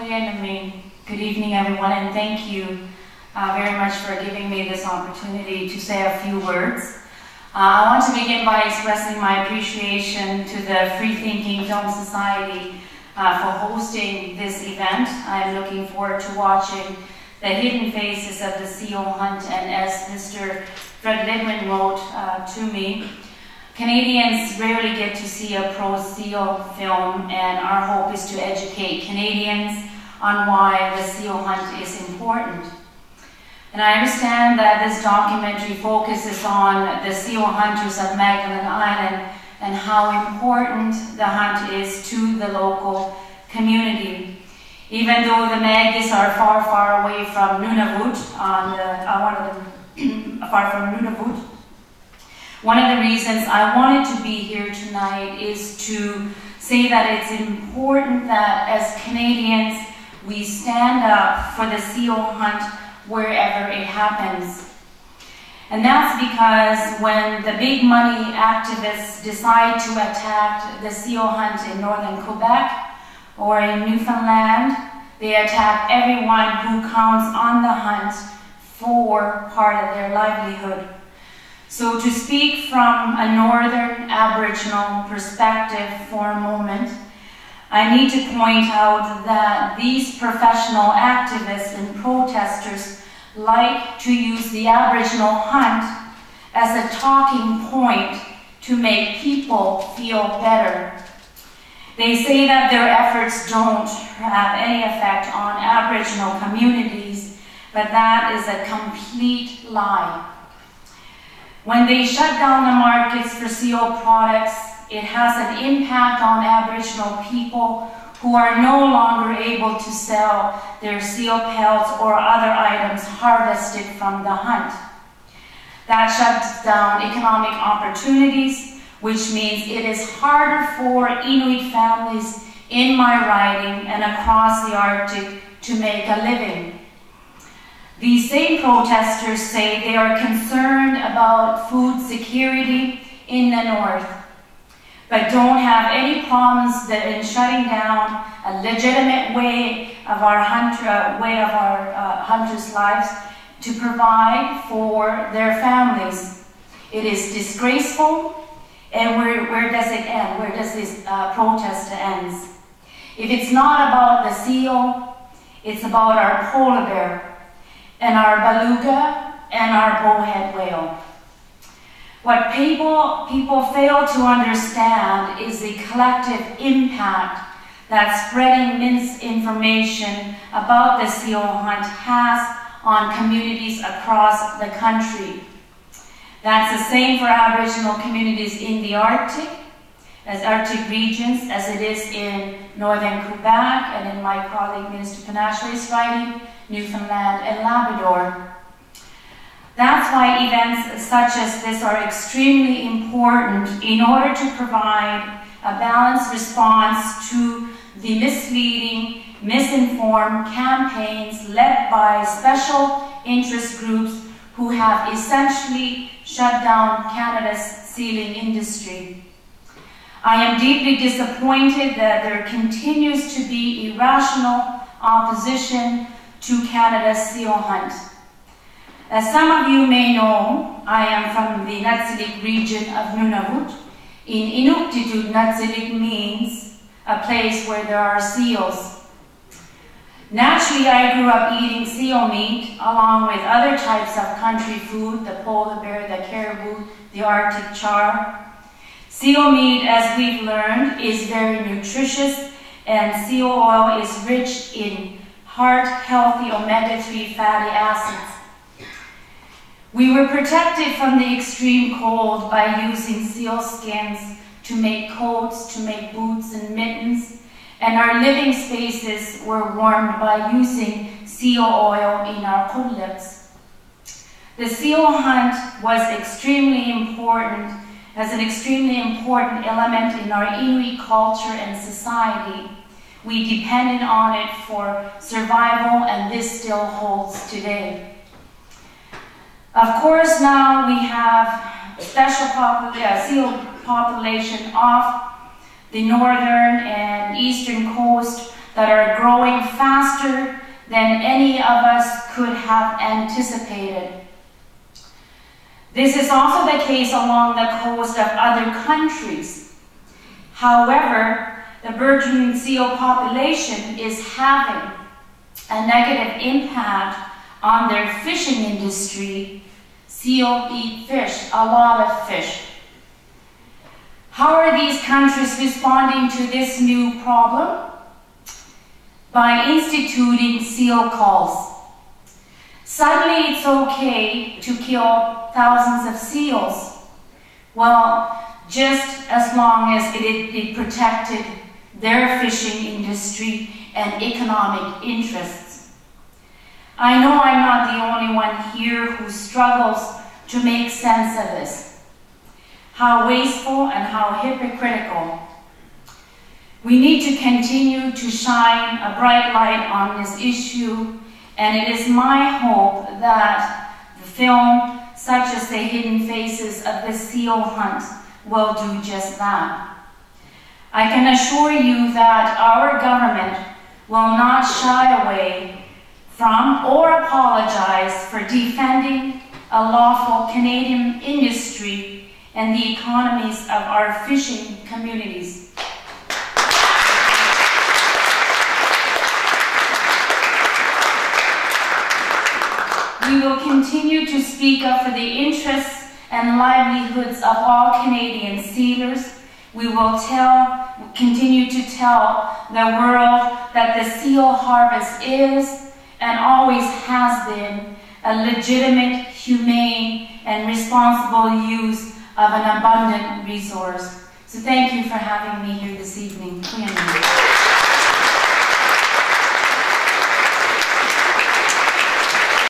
Good evening, everyone, and thank you very much for giving me this opportunity to say a few words. I want to begin by expressing my appreciation to the Free Thinking Film Society for hosting this event. I'm looking forward to watching the hidden faces of the seal hunt, and as Mr. Fred Lidman wrote to me, Canadians rarely get to see a pro-seal film, and our hope is to educate Canadians on why the seal hunt is important. And I understand that this documentary focuses on the seal hunters of Magdalen Island and how important the hunt is to the local community. Even though the Magdies are far, far away from Nunavut, far from Nunavut, one of the reasons I wanted to be here tonight is to say that it's important that as Canadians we stand up for the seal hunt wherever it happens. And that's because when the big money activists decide to attack the seal hunt in northern Quebec or in Newfoundland, they attack everyone who counts on the hunt for part of their livelihood. So to speak from a northern Aboriginal perspective for a moment, I need to point out that these professional activists and protesters like to use the Aboriginal hunt as a talking point to make people feel better. They say that their efforts don't have any effect on Aboriginal communities, but that is a complete lie. When they shut down the markets for seal products, it has an impact on Aboriginal people who are no longer able to sell their seal pelts or other items harvested from the hunt. That shuts down economic opportunities, which means it is harder for Inuit families in my riding and across the Arctic to make a living. These same protesters say they are concerned about food security in the north, but don't have any problems in shutting down a legitimate way of our hunters' lives to provide for their families. It is disgraceful, and where does it end? Where does this protest end? If it's not about the seal, it's about our polar bear, and our beluga, and our bowhead whale. What people fail to understand is the collective impact that spreading misinformation about the seal hunt has on communities across the country. That's the same for Aboriginal communities in the Arctic regions, as it is in northern Quebec and in my colleague Minister Panashwe's riding, Newfoundland and Labrador. That's why events such as this are extremely important in order to provide a balanced response to the misleading, misinformed campaigns led by special interest groups who have essentially shut down Canada's sealing industry. I am deeply disappointed that there continues to be irrational opposition to Canada's seal hunt. As some of you may know, I am from the Nutsilik region of Nunavut. In Inuktitut, Nutsilik means a place where there are seals. Naturally, I grew up eating seal meat along with other types of country food, the polar bear, the caribou, the Arctic char. Seal meat, as we've learned, is very nutritious, and seal oil is rich in heart-healthy omega-3 fatty acids. We were protected from the extreme cold by using seal skins to make coats, to make boots and mittens, and our living spaces were warmed by using seal oil in our pudlips. The seal hunt was extremely important, as an extremely important element in our Inuit culture and society. We depended on it for survival, and this still holds today. Of course, now we have special seal population off the northern and eastern coast that are growing faster than any of us could have anticipated. This is also the case along the coast of other countries. However, the burgeoning seal population is having a negative impact on their fishing industry. Seal eat fish, a lot of fish. How are these countries responding to this new problem? By instituting seal calls. Suddenly it's okay to kill thousands of seals. Well, just as long as it protected their fishing industry and economic interests. I know I'm not the only one here who struggles to make sense of this. How wasteful and how hypocritical. We need to continue to shine a bright light on this issue, and it is my hope that the film, such as The Hidden Faces of the Seal Hunt, will do just that. I can assure you that our government will not shy away from or apologize for defending a lawful Canadian industry and the economies of our fishing communities. We will continue to speak up for the interests and livelihoods of all Canadian sealers. We will continue to tell the world that the seal harvest is and always has been a legitimate, humane, and responsible use of an abundant resource. So thank you for having me here this evening.